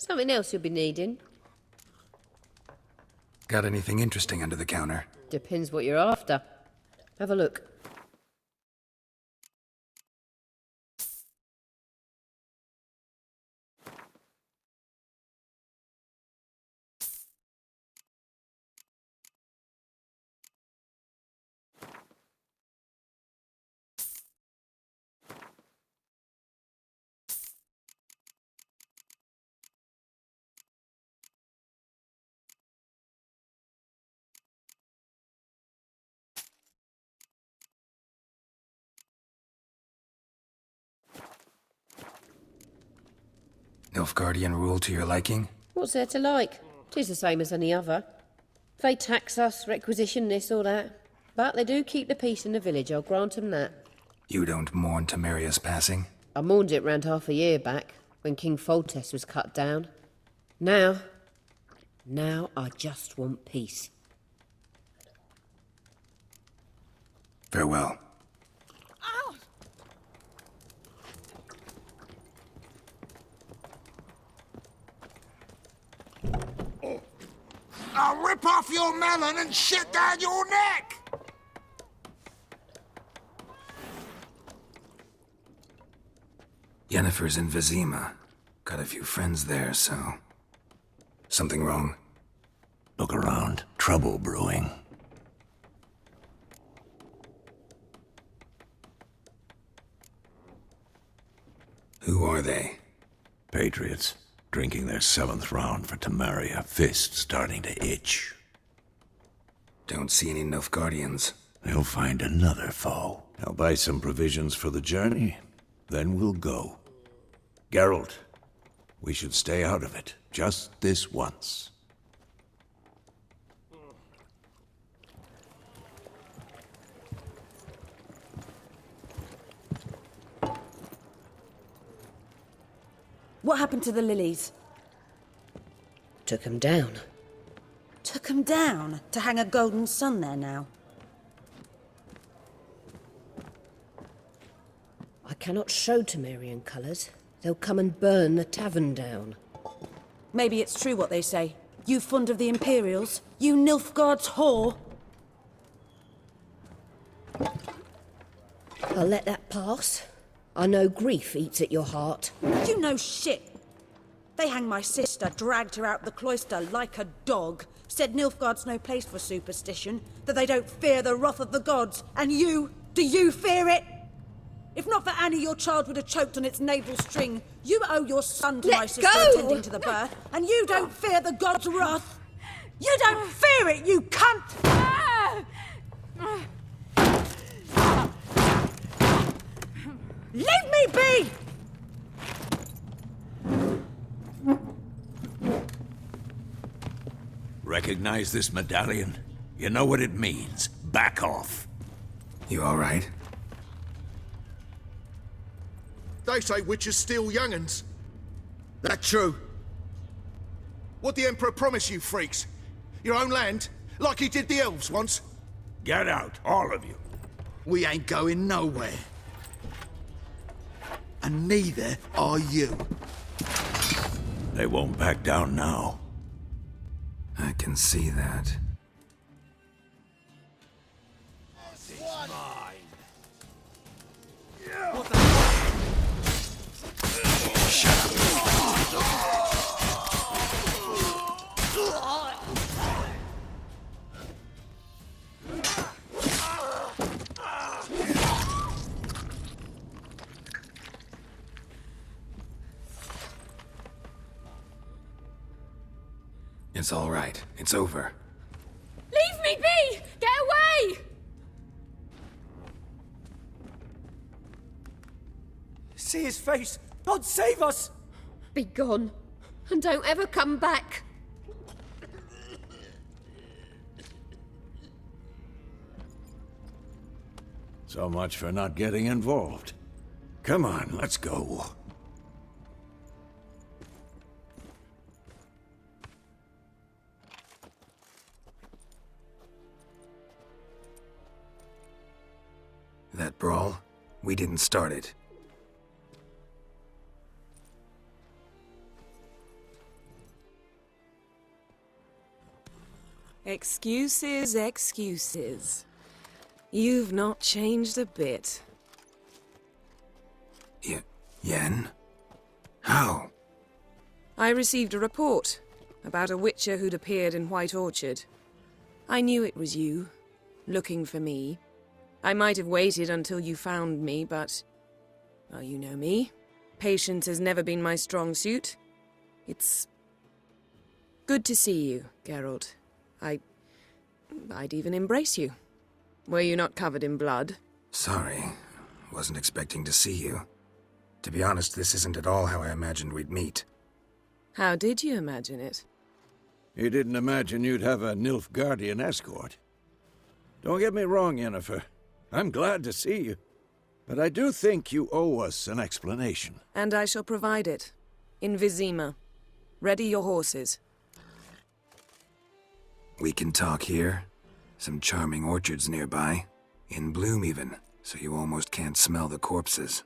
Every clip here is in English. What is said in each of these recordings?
Something else you'll be needing? Got anything interesting under the counter? Depends what you're after. Have a look. Nilfgaardian rule to your liking? What's there to like? 'Tis the same as any other. They tax us, requisition this or that. But they do keep the peace in the village, I'll grant 'em that. You don't mourn Temeria's passing? I mourned it round half a year back, when King Foltest was cut down. Now I just want peace. Farewell. I'll rip off your melon and shit down your neck! Yennefer's in Vizima. Got a few friends there, so... Something wrong? Look around. Trouble brewing. Who are they? Patriots. Drinking their 7th round for Temeria. Fist starting to itch. Don't see any Nilfgaardians. They'll find another foe. I'll buy some provisions for the journey. Then we'll go. Geralt, we should stay out of it. Just this once. What happened to the lilies? Took 'em down. Took 'em down to hang a golden sun there now. I cannot show Temerian colours. They'll come and burn the tavern down. Maybe it's true what they say. You fond of the Imperials? You Nilfgaard's whore? I'll let that pass. I know grief eats at your heart. You know shit. They hanged my sister, dragged her out the cloister like a dog. Said Nilfgaard's no place for superstition, that they don't fear the wrath of the gods. And you? Do you fear it? If not for Annie, your child would have choked on its navel string. You owe your son to my sister attending to the birth, and you don't fear the gods' wrath. You don't fear it, you cunt! Leave me be! Recognize this medallion? You know what it means. Back off. You all right? They say witches steal young'uns. That true? What the Emperor promise you, freaks? Your own land? Like he did the elves once? Get out, all of you. We ain't going nowhere. And neither are you. They won't back down now. I can see that. It's all right. It's over. Leave me be! Get away! See his face! God save us! Be gone, and don't ever come back. So much for not getting involved. Come on, let's go. That brawl, we didn't start it. Excuses, excuses. You've not changed a bit. Yen? How? I received a report about a witcher who'd appeared in White Orchard. I knew it was you, looking for me. I might have waited until you found me, but... well, you know me. Patience has never been my strong suit. It's... good to see you, Geralt. I'd even embrace you. Were you not covered in blood? Sorry. Wasn't expecting to see you. To be honest, this isn't at all how I imagined we'd meet. How did you imagine it? You didn't imagine you'd have a Nilfgaardian escort. Don't get me wrong, Yennefer. I'm glad to see you. But I do think you owe us an explanation. And I shall provide it. In Vizima. Ready your horses. We can talk here. Some charming orchards nearby. In bloom even, so you almost can't smell the corpses.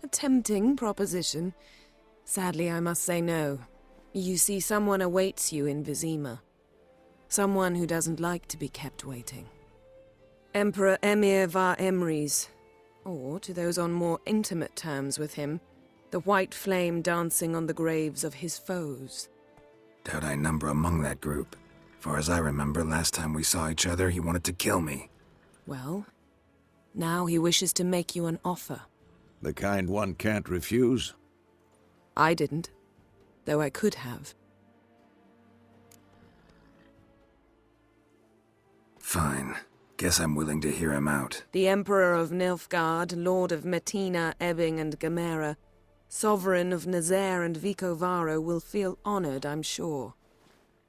A tempting proposition. Sadly, I must say no. You see, someone awaits you in Vizima. Someone who doesn't like to be kept waiting. Emperor Emir var Emrys. Or, to those on more intimate terms with him, the white flame dancing on the graves of his foes. Doubt I number among that group. Far as I remember, last time we saw each other, he wanted to kill me. Well, now he wishes to make you an offer. The kind one can't refuse? I didn't, though I could have. Fine. Guess I'm willing to hear him out. The Emperor of Nilfgaard, Lord of Metina, Ebbing and Gamera, Sovereign of Nazaire and Vicovaro will feel honored, I'm sure.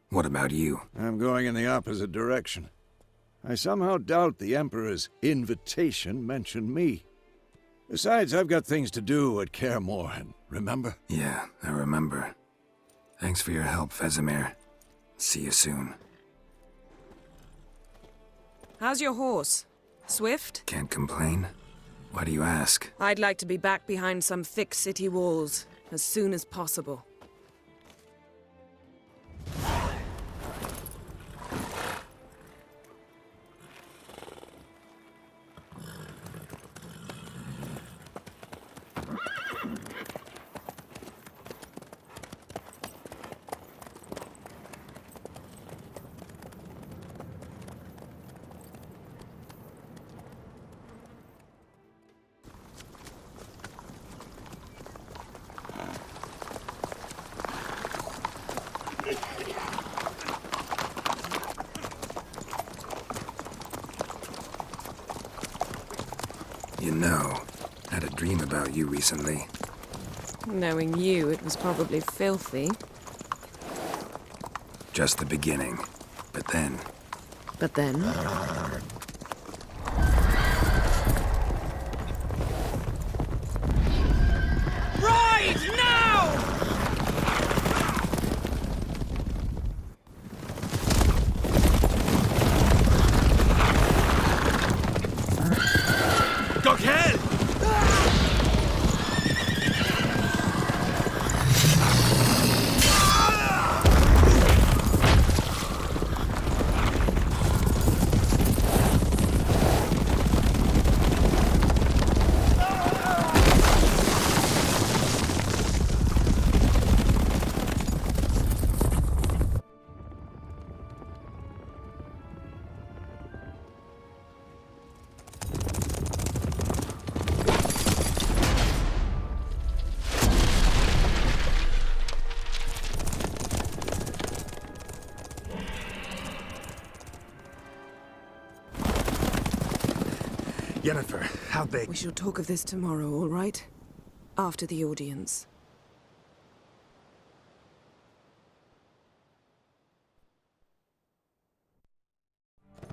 What about you? I'm going in the opposite direction. I somehow doubt the Emperor's invitation mentioned me. Besides, I've got things to do at Kaer Morhen, remember? Yeah, I remember. Thanks for your help, Vesemir. See you soon. How's your horse? Swift? Can't complain. Why do you ask? I'd like to be back behind some thick city walls as soon as possible. You know, had a dream about you recently. Knowing you, it was probably filthy. Just the beginning. But then... But then... Ride now! Dog hell! Yennefer, how big? We shall talk of this tomorrow, all right? After the audience.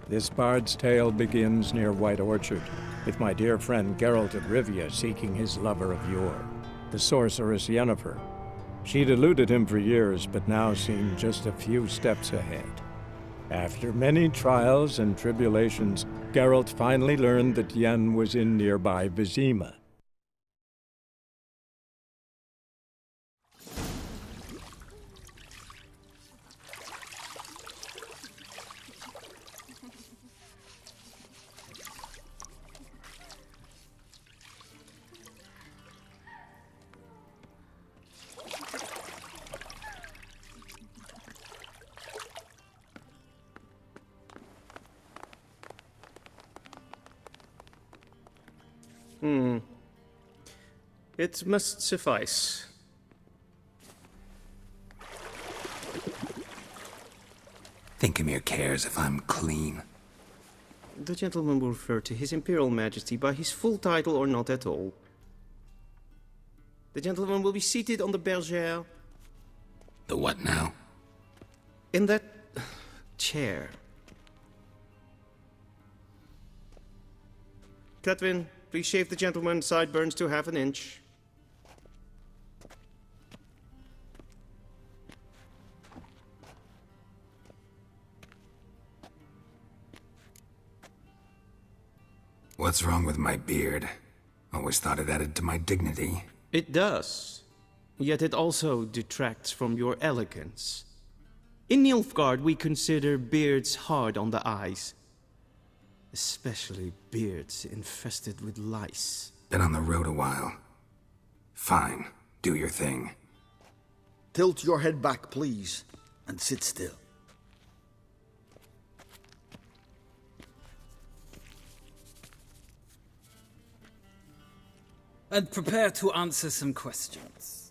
This bard's tale begins near White Orchard, with my dear friend Geralt of Rivia seeking his lover of yore, the sorceress Yennefer. She'd eluded him for years, but now seemed just a few steps ahead. After many trials and tribulations, Geralt finally learned that Yen was in nearby Vizima. It must suffice. Thinkemere cares if I'm clean. The gentleman will refer to His Imperial Majesty by his full title or not at all. The gentleman will be seated on the bergère. The what now? In that chair. Cletwin, please shave the gentleman's sideburns to half an inch. What's wrong with my beard? Always thought it added to my dignity. It does. Yet it also detracts from your elegance. In Nilfgaard, we consider beards hard on the eyes. Especially beards infested with lice. Been on the road a while. Fine, do your thing. Tilt your head back, please, and sit still. And prepare to answer some questions.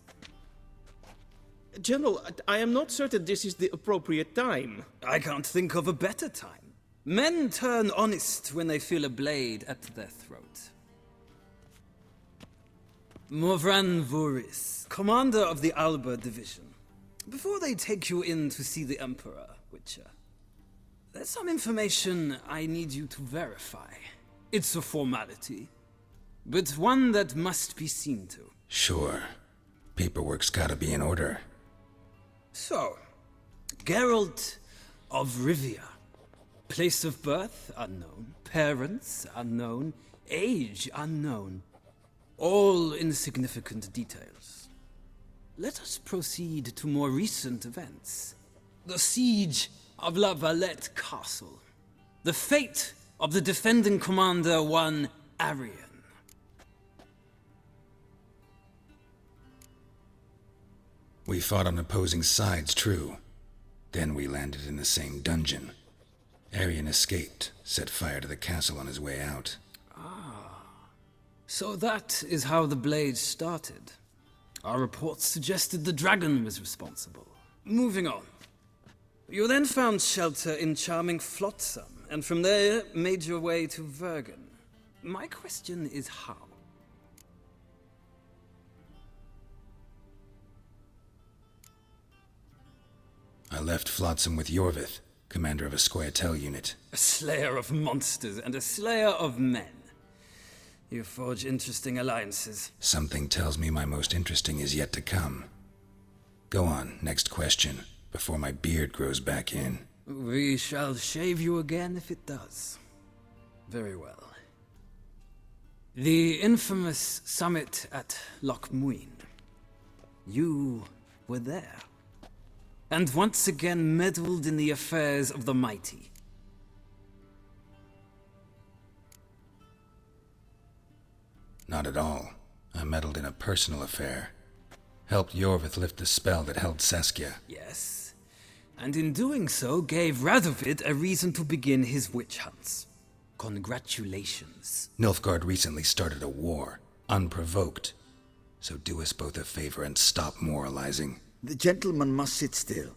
General, I am not certain this is the appropriate time. I can't think of a better time. Men turn honest when they feel a blade at their throat. Morvran Vuris, commander of the Alba Division. Before they take you in to see the Emperor, Witcher, there's some information I need you to verify. It's a formality, but one that must be seen to. Sure. Paperwork's gotta be in order. So, Geralt of Rivia. Place of birth, unknown. Parents, unknown. Age, unknown. All insignificant details. Let us proceed to more recent events. The siege of La Valette Castle. The fate of the defending commander, one Arian. We fought on opposing sides, true. Then we landed in the same dungeon. Arian escaped, set fire to the castle on his way out. So that is how the blade started. Our reports suggested the dragon was responsible. Moving on. You then found shelter in charming Flotsam, and from there made your way to Vergen. My question is how? I left Flotsam with Yorvith, commander of a Scoia'tael unit. A slayer of monsters and a slayer of men. You forge interesting alliances. Something tells me my most interesting is yet to come. Go on, next question, before my beard grows back in. We shall shave you again if it does. Very well. The infamous summit at Loch Muin. You were there. And once again meddled in the affairs of the mighty. Not at all. I meddled in a personal affair. Helped Yorvith lift the spell that held Saskia. Yes. And in doing so, gave Radovid a reason to begin his witch hunts. Congratulations. Nilfgaard recently started a war, unprovoked. So do us both a favor and stop moralizing. The gentleman must sit still.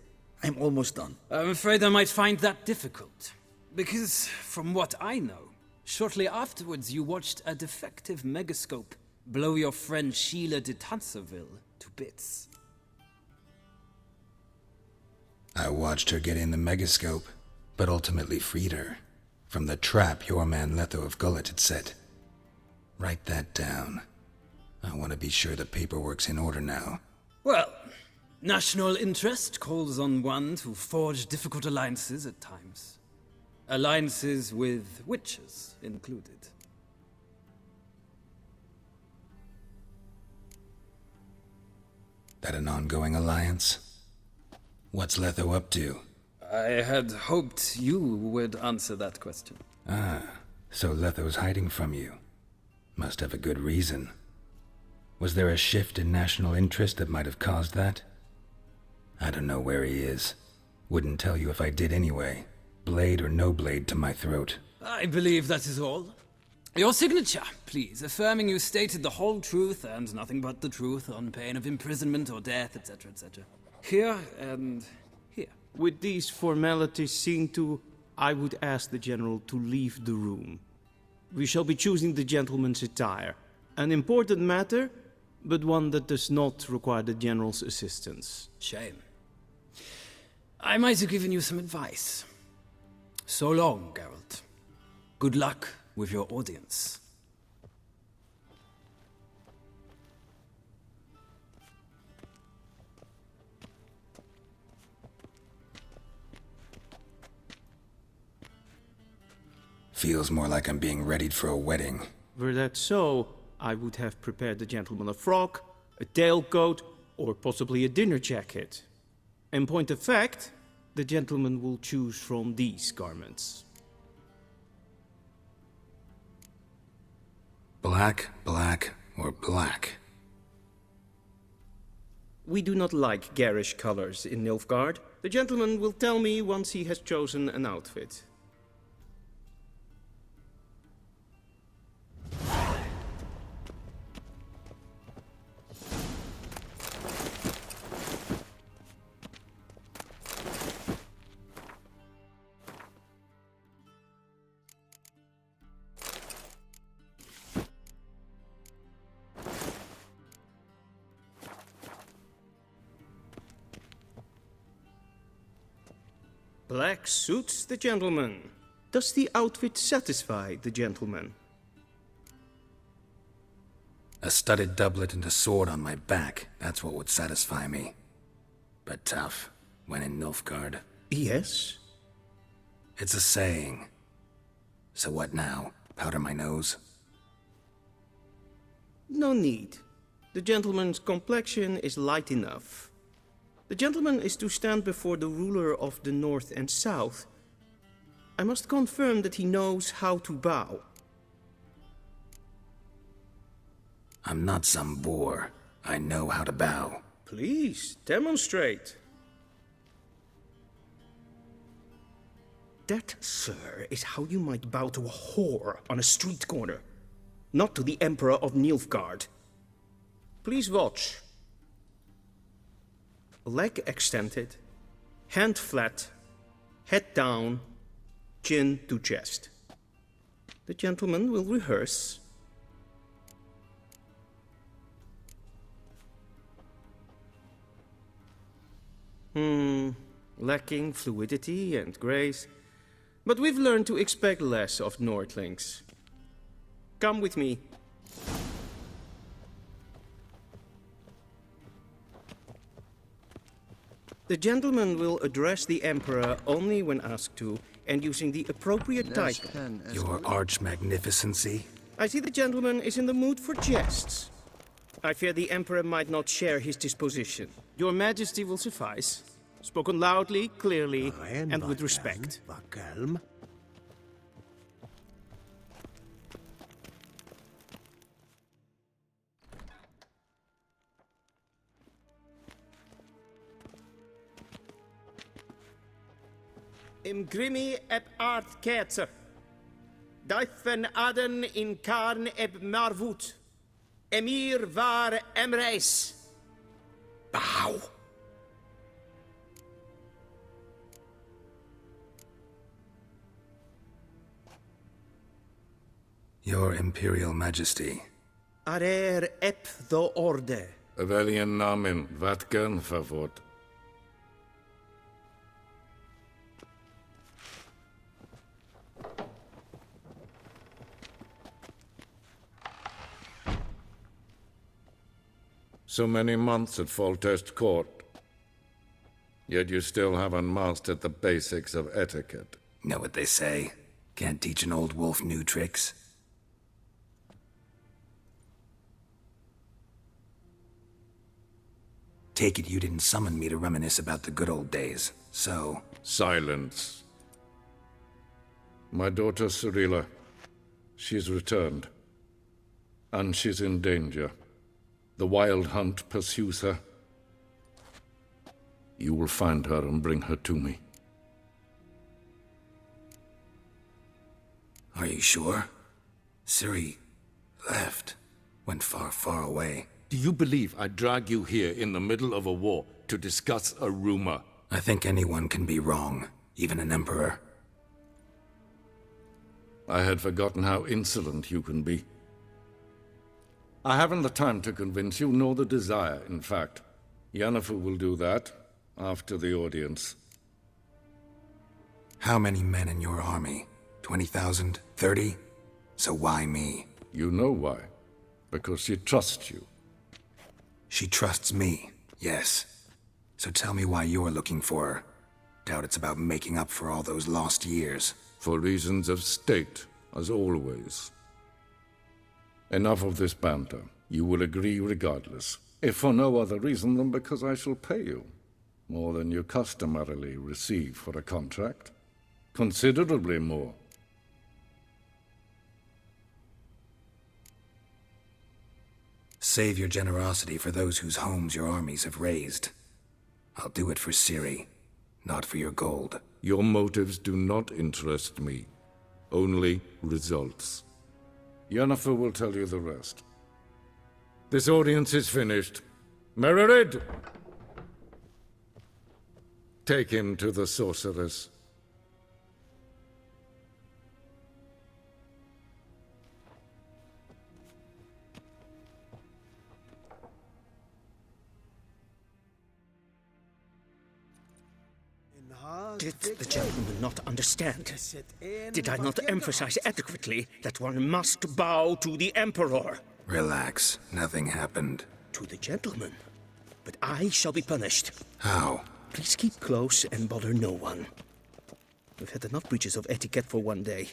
I'm almost done. I'm afraid I might find that difficult. Because, from what I know, shortly afterwards you watched a defective megascope blow your friend Sheila de Tanserville to bits. I watched her get in the megascope, but ultimately freed her from the trap your man Letho of Gullet had set. Write that down. I want to be sure the paperwork's in order now. Well, national interest calls on one to forge difficult alliances at times. Alliances with witches included. That an ongoing alliance? What's Letho up to? I had hoped you would answer that question. Ah, so Letho's hiding from you. Must have a good reason. Was there a shift in national interest that might have caused that? I don't know where he is. Wouldn't tell you if I did anyway. Blade or no blade to my throat. I believe that is all. Your signature, please, affirming you stated the whole truth and nothing but the truth on pain of imprisonment or death, etc., etc. Here and here. With these formalities seen to, I would ask the General to leave the room. We shall be choosing the gentleman's attire. An important matter, but one that does not require the General's assistance. Shame. I might have given you some advice. So long, Geralt. Good luck with your audience. Feels more like I'm being readied for a wedding. Were that so, I would have prepared the gentleman a frock, a tailcoat, or possibly a dinner jacket. In point of fact, the gentleman will choose from these garments. Black, black, or black? We do not like garish colors in Nilfgaard. The gentleman will tell me once he has chosen an outfit. Black suits the gentleman. Does the outfit satisfy the gentleman? A studded doublet and a sword on my back, that's what would satisfy me. But tough, when in Nilfgaard. Yes. It's a saying. So what now? Powder my nose? No need. The gentleman's complexion is light enough. The gentleman is to stand before the ruler of the North and South. I must confirm that he knows how to bow. I'm not some boor. I know how to bow. Please, demonstrate. That, sir, is how you might bow to a whore on a street corner, not to the Emperor of Nilfgaard. Please watch. Leg extended, hand flat, head down, chin to chest. The gentleman will rehearse. Lacking fluidity and grace. But we've learned to expect less of Nordlings. Come with me. The gentleman will address the Emperor only when asked to, and using the appropriate title. Your arch-magnificency? I see the gentleman is in the mood for jests. I fear the Emperor might not share his disposition. Your Majesty will suffice. Spoken loudly, clearly, and with respect. Im grimi eb art ketzer. Daifen aden in karn eb marvut. Emir var emreis. Bow. Your Imperial Majesty. Arer ep the orde. Welchen Namen? Wat gern verwort? So many months at Foltest Court. Yet you still haven't mastered the basics of etiquette. Know what they say? Can't teach an old wolf new tricks. Take it you didn't summon me to reminisce about the good old days, so... Silence. My daughter Cyrilla, she's returned. And she's in danger. The Wild Hunt pursues her. You will find her and bring her to me. Are you sure? Ciri left. Went far, far away. Do you believe I drag you here in the middle of a war to discuss a rumor? I think anyone can be wrong, even an emperor. I had forgotten how insolent you can be. I haven't the time to convince you, nor the desire, in fact. Yennefer will do that after the audience. How many men in your army? 20,000? 30? So why me? You know why. Because she trusts you. She trusts me, yes. So tell me why you're looking for her. Doubt it's about making up for all those lost years. For reasons of state, as always. Enough of this banter. You will agree regardless. If for no other reason than because I shall pay you. More than you customarily receive for a contract. Considerably more. Save your generosity for those whose homes your armies have razed. I'll do it for Ciri, not for your gold. Your motives do not interest me. Only results. Yennefer will tell you the rest. This audience is finished. Mererid! Take him to the sorceress. Did the gentleman not understand? Did I not emphasize adequately that one must bow to the Emperor? Relax. Nothing happened. To the gentleman. But I shall be punished. How? Please keep close and bother no one. We've had enough breaches of etiquette for one day.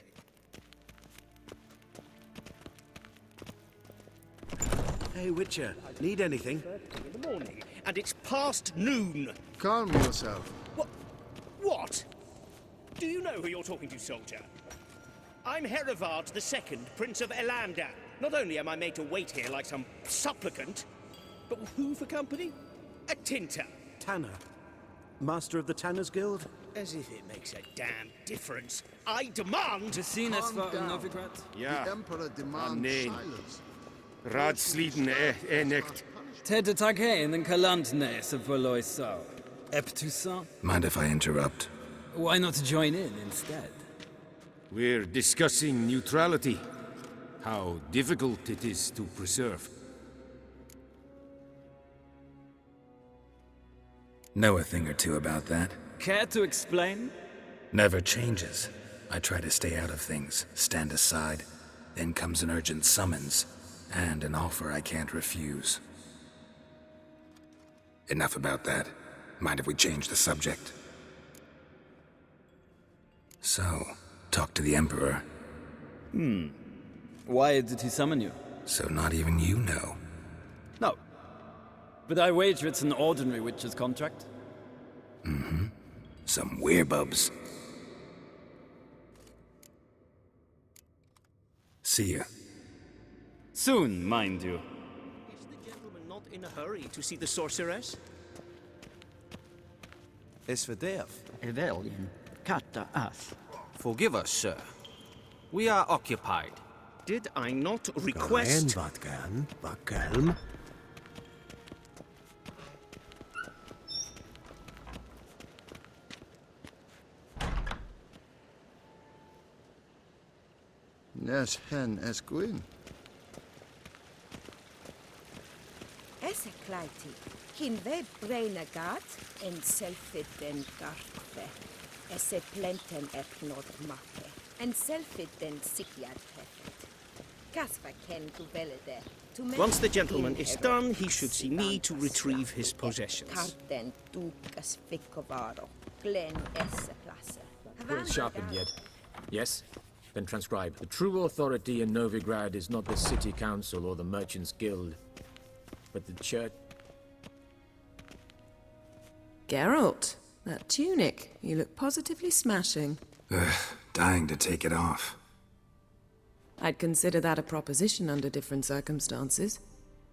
Hey, Witcher. Need anything? In the morning, and it's past noon. Calm yourself. What? Do you know who you're talking to, soldier? I'm Herivard II, Prince of Elander. Not only am I made to wait here like some supplicant, but who for company? A tinter. Tanner. Master of the Tanners Guild? As if it makes a damn difference. I demand... Gesines for Novigrad? Ja. The Emperor demands silence. Ratsliden nicht. Tede Tage in den Kalantnes of Verloisau. Eptusa? Mind if I interrupt? Why not join in instead? We're discussing neutrality. How difficult it is to preserve. Know a thing or two about that? Care to explain? Never changes. I try to stay out of things, stand aside. Then comes an urgent summons, and an offer I can't refuse. Enough about that. Mind if we change the subject? So, talk to the Emperor. Why did he summon you? So not even you know. No. But I wager it's an ordinary witcher's contract. Mm-hmm. Some werebubs. See ya. Soon, mind you. Is the gentleman not in a hurry to see the sorceress? Is verderf. Evelyn, kata us. Forgive us, sir. We are occupied. Did I not request... Vatgan, Vakelm. Nes hen es gwyn. Esse klaiti. Kin ve breina gat en selfit den garfe. Esse plenten eknod makke. En selfit den sikiad hefet. Gasva ken kuvelede. Once the gentleman is done, he should see me to retrieve his possessions. Karten dukas fikovaro. Glen esse place. Well sharpened yet. Yes? Then transcribe. The true authority in Novigrad is not the city council or the merchants' guild, but the church. Geralt, that tunic. You look positively smashing. Ugh, dying to take it off. I'd consider that a proposition under different circumstances.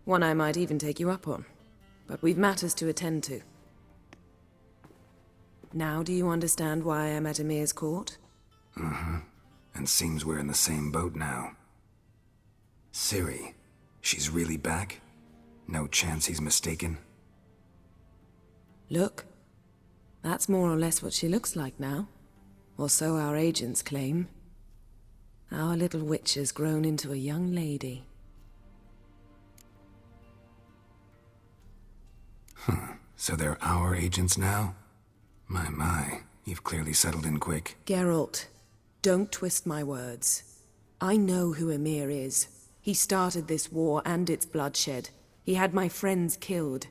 One I might even take you up on. But we've matters to attend to. Now do you understand why I'm at Emir's court? Mm-hmm. And seems we're in the same boat now. Ciri, she's really back? No chance he's mistaken? Look. That's more or less what she looks like now. Or so our agents claim. Our little witch has grown into a young lady. Huh. So they're our agents now? My, you've clearly settled in quick. Geralt, don't twist my words. I know who Emir is. He started this war and its bloodshed. He had my friends killed.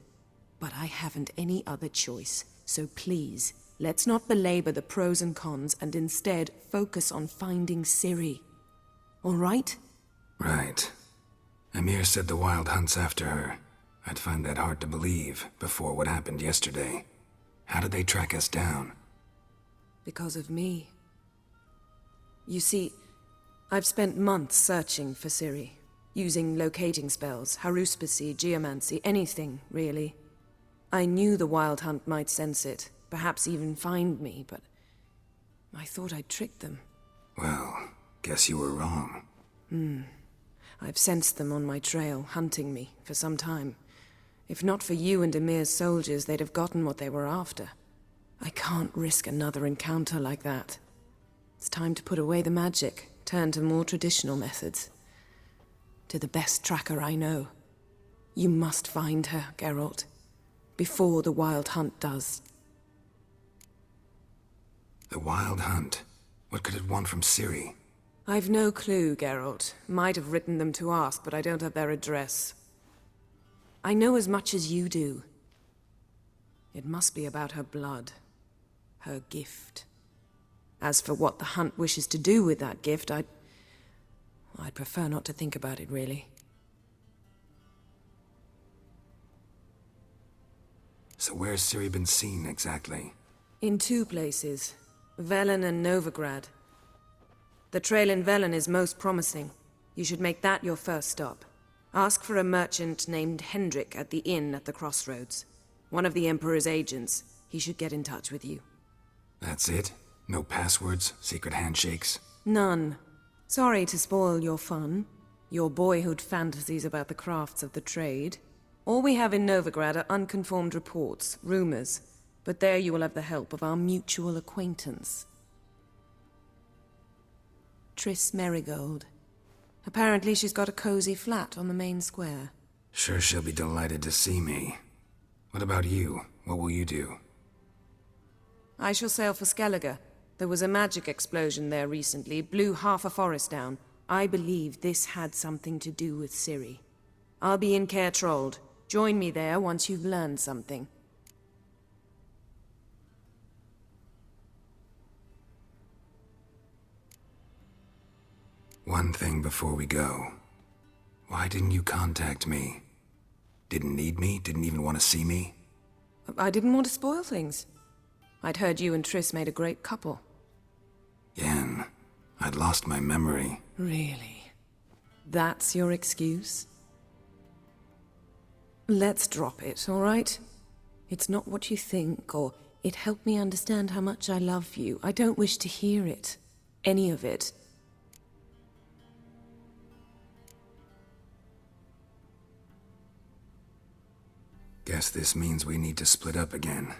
But I haven't any other choice. So please, let's not belabor the pros and cons and instead focus on finding Ciri. All right? Right. Emir said the Wild Hunt's after her. I'd find that hard to believe before what happened yesterday. How did they track us down? Because of me. You see, I've spent months searching for Ciri, using locating spells, haruspicy, geomancy, anything, really. I knew the Wild Hunt might sense it, perhaps even find me, but I thought I'd tricked them. Well, guess you were wrong. I've sensed them on my trail, hunting me, for some time. If not for you and Emir's soldiers, they'd have gotten what they were after. I can't risk another encounter like that. It's time to put away the magic, turn to more traditional methods. To the best tracker I know. You must find her, Geralt. Before the Wild Hunt does. The Wild Hunt? What could it want from Ciri? I've no clue, Geralt. Might have written them to ask, but I don't have their address. I know as much as you do. It must be about her blood. Her gift. As for what the Hunt wishes to do with that gift, I'd prefer not to think about it, really. So where's Ciri been seen, exactly? In 2 places. Velen and Novigrad. The trail in Velen is most promising. You should make that your first stop. Ask for a merchant named Hendrik at the inn at the crossroads. One of the Emperor's agents. He should get in touch with you. That's it? No passwords, secret handshakes? None. Sorry to spoil your fun. Your boyhood fantasies about the crafts of the trade. All we have in Novigrad are unconfirmed reports, rumors. But there you will have the help of our mutual acquaintance. Triss Merigold. Apparently she's got a cozy flat on the main square. Sure she'll be delighted to see me. What about you? What will you do? I shall sail for Skellige. There was a magic explosion there recently, blew half a forest down. I believe this had something to do with Ciri. I'll be in Caer Trold. Join me there once you've learned something. One thing before we go. Why didn't you contact me? Didn't need me? Didn't even want to see me? I didn't want to spoil things. I'd heard you and Triss made a great couple. Yen, I'd lost my memory. Really? That's your excuse? Let's drop it, all right? It's not what you think, or it helped me understand how much I love you. I don't wish to hear it. Any of it. Guess this means we need to split up again.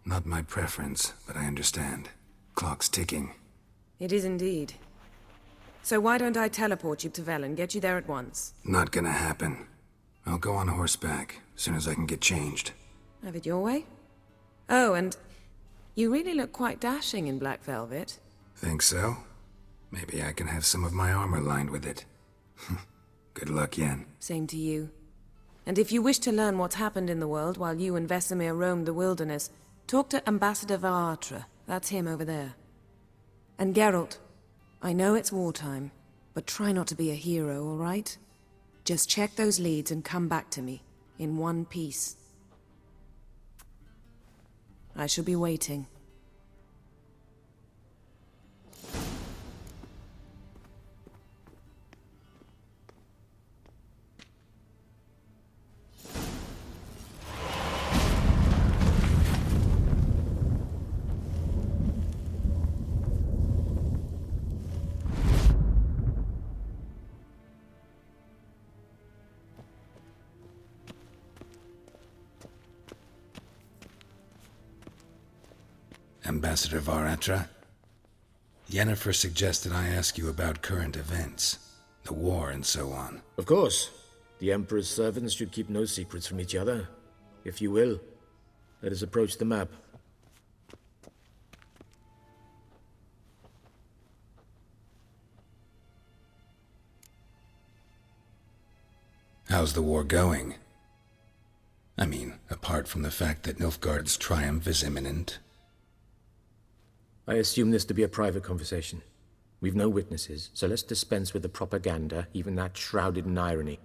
Not my preference, but I understand. Clock's ticking. It is indeed. So why don't I teleport you to Velen, get you there at once? Not gonna happen. I'll go on horseback, as soon as I can get changed. Have it your way? Oh, and you really look quite dashing in black velvet. Think so? Maybe I can have some of my armor lined with it. Good luck, Yen. Same to you. And if you wish to learn what's happened in the world while you and Vesemir roamed the wilderness, talk to Ambassador Varatra. That's him over there. And Geralt, I know it's wartime, but try not to be a hero, all right? Just check those leads and come back to me, in one piece. I shall be waiting. Ambassador Varatra. Yennefer suggested I ask you about current events, the war and so on. Of course. The Emperor's servants should keep no secrets from each other. If you will, let us approach the map. How's the war going? I mean, apart from the fact that Nilfgaard's triumph is imminent. I assume this to be a private conversation. We've no witnesses, so let's dispense with the propaganda, even that shrouded in irony.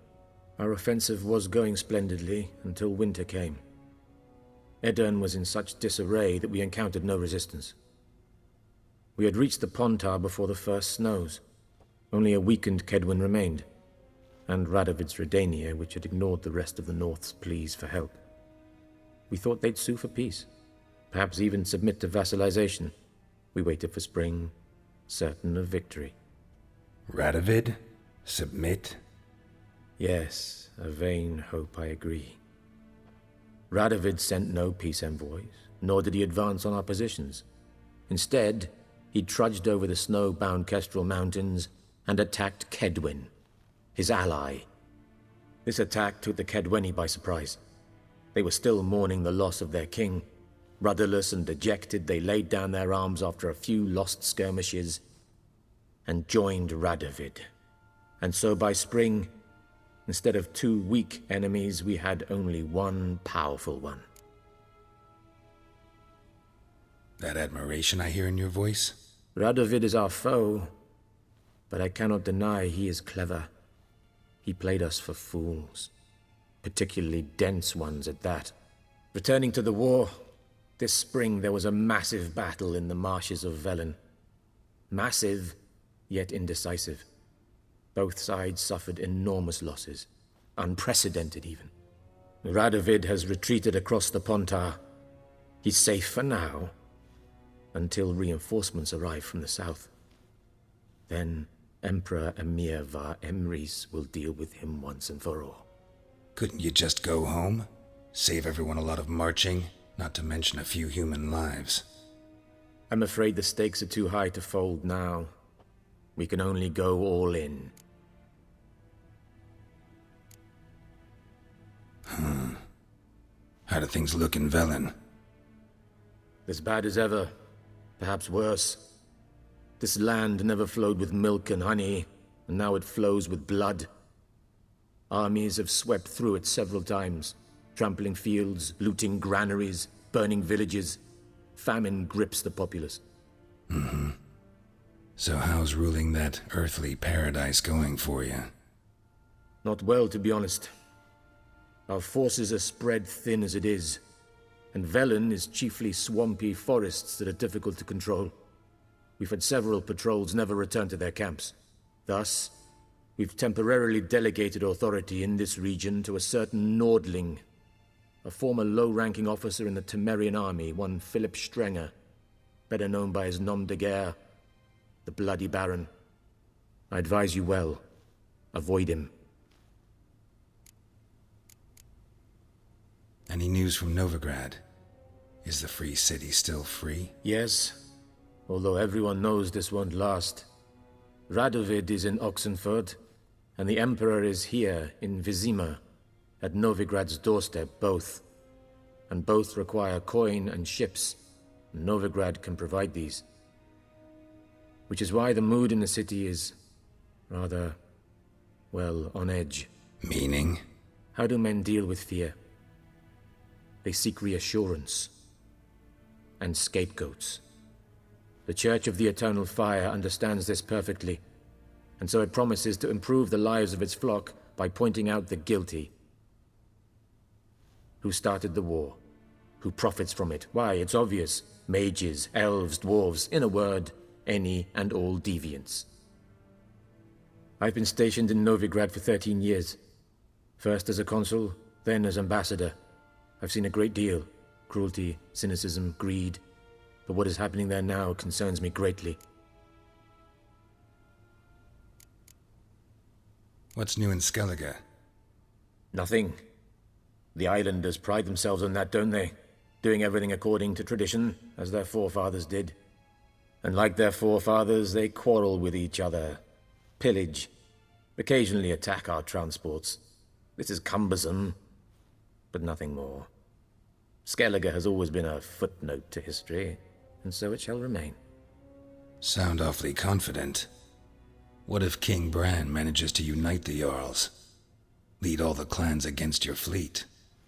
Our offensive was going splendidly until winter came. Edirn was in such disarray that we encountered no resistance. We had reached the Pontar before the first snows. Only a weakened Kedwin remained, and Radovid's Redania, which had ignored the rest of the North's pleas for help. We thought they'd sue for peace, perhaps even submit to vassalization. We waited for spring, certain of victory. Radovid? Submit? Yes, a vain hope, I agree. Radovid sent no peace envoys, nor did he advance on our positions. Instead, he trudged over the snow-bound Kestrel Mountains and attacked Kedwin, his ally. This attack took the Kedweni by surprise. They were still mourning the loss of their king. Rudderless and dejected, they laid down their arms after a few lost skirmishes and joined Radovid. And so by spring, instead of 2 weak enemies, we had only one powerful one. That admiration I hear in your voice? Radovid is our foe, but I cannot deny he is clever. He played us for fools, particularly dense ones at that. Returning to the war, this spring there was a massive battle in the marshes of Velen. Massive, yet indecisive. Both sides suffered enormous losses, unprecedented even. Radovid has retreated across the Pontar. He's safe for now, until reinforcements arrive from the south. Then Emperor Emir var Emrys will deal with him once and for all. Couldn't you just go home? Save everyone a lot of marching, not to mention a few human lives. I'm afraid the stakes are too high to fold now. We can only go all in. How do things look in Velen? As bad as ever, perhaps worse. This land never flowed with milk and honey, and now it flows with blood. Armies have swept through it several times, trampling fields, looting granaries, burning villages. Famine grips the populace. So how's ruling that earthly paradise going for you? Not well, to be honest. Our forces are spread thin as it is, and Velen is chiefly swampy forests that are difficult to control. We've had several patrols never return to their camps. Thus, we've temporarily delegated authority in this region to a certain Nordling, a former low-ranking officer in the Temerian army, one Philip Strenger, better known by his nom de guerre, the Bloody Baron. I advise you well. Avoid him. Any news from Novigrad? Is the free city still free? Yes, although everyone knows this won't last. Radovid is in Oxenford, and the Emperor is here in Vizima, at Novigrad's doorstep, both. And both require coin and ships. Novigrad can provide these. Which is why the mood in the city is rather, well, on edge. Meaning? How do men deal with fear? They seek reassurance and scapegoats. The Church of the Eternal Fire understands this perfectly, and so it promises to improve the lives of its flock by pointing out the guilty. Who started the war? Who profits from it? Why, it's obvious. Mages, elves, dwarves, in a word, any and all deviants. I've been stationed in Novigrad for 13 years. First as a consul, then as ambassador. I've seen a great deal. Cruelty, cynicism, greed. But what is happening there now concerns me greatly. What's new in Skellige? Nothing. The islanders pride themselves on that, don't they? doing everything according to tradition, as their forefathers did. And like their forefathers, they quarrel with each other, pillage, occasionally attack our transports. This is cumbersome, but nothing more. Skellige has always been a footnote to history, and so it shall remain. Sound awfully confident. What if King Bran manages to unite the Jarls? Lead all the clans against your fleet?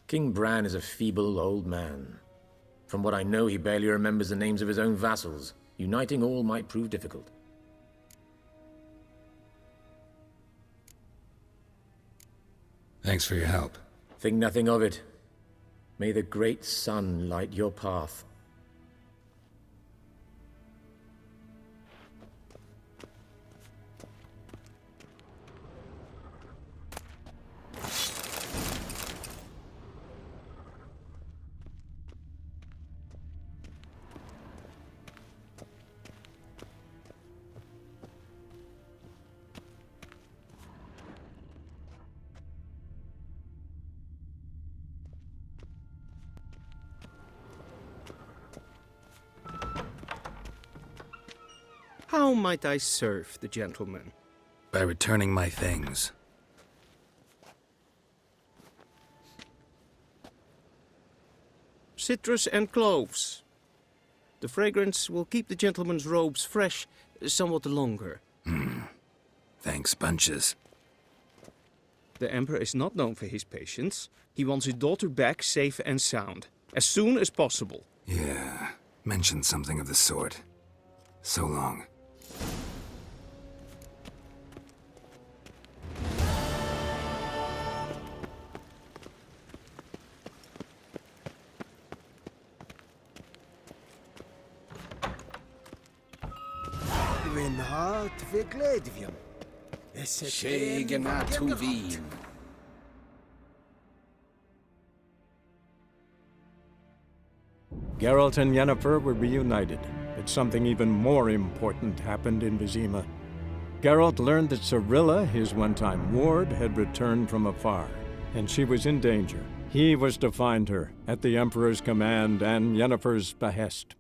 King Bran is a feeble old man. From what I know, he barely remembers the names of his own vassals. Uniting all might prove difficult. Thanks for your help. Think nothing of it. May the great sun light your path. How might I serve the gentleman? By returning my things. Citrus and cloves. The fragrance will keep the gentleman's robes fresh somewhat longer. Thanks, bunches. The Emperor is not known for his patience. He wants his daughter back safe and sound, as soon as possible. Yeah, mentioned something of the sort. So long. Geralt and Yennefer were reunited, but something even more important happened in Vizima. Geralt learned that Cirilla, his one-time ward, had returned from afar, and she was in danger. He was to find her, at the Emperor's command and Yennefer's behest.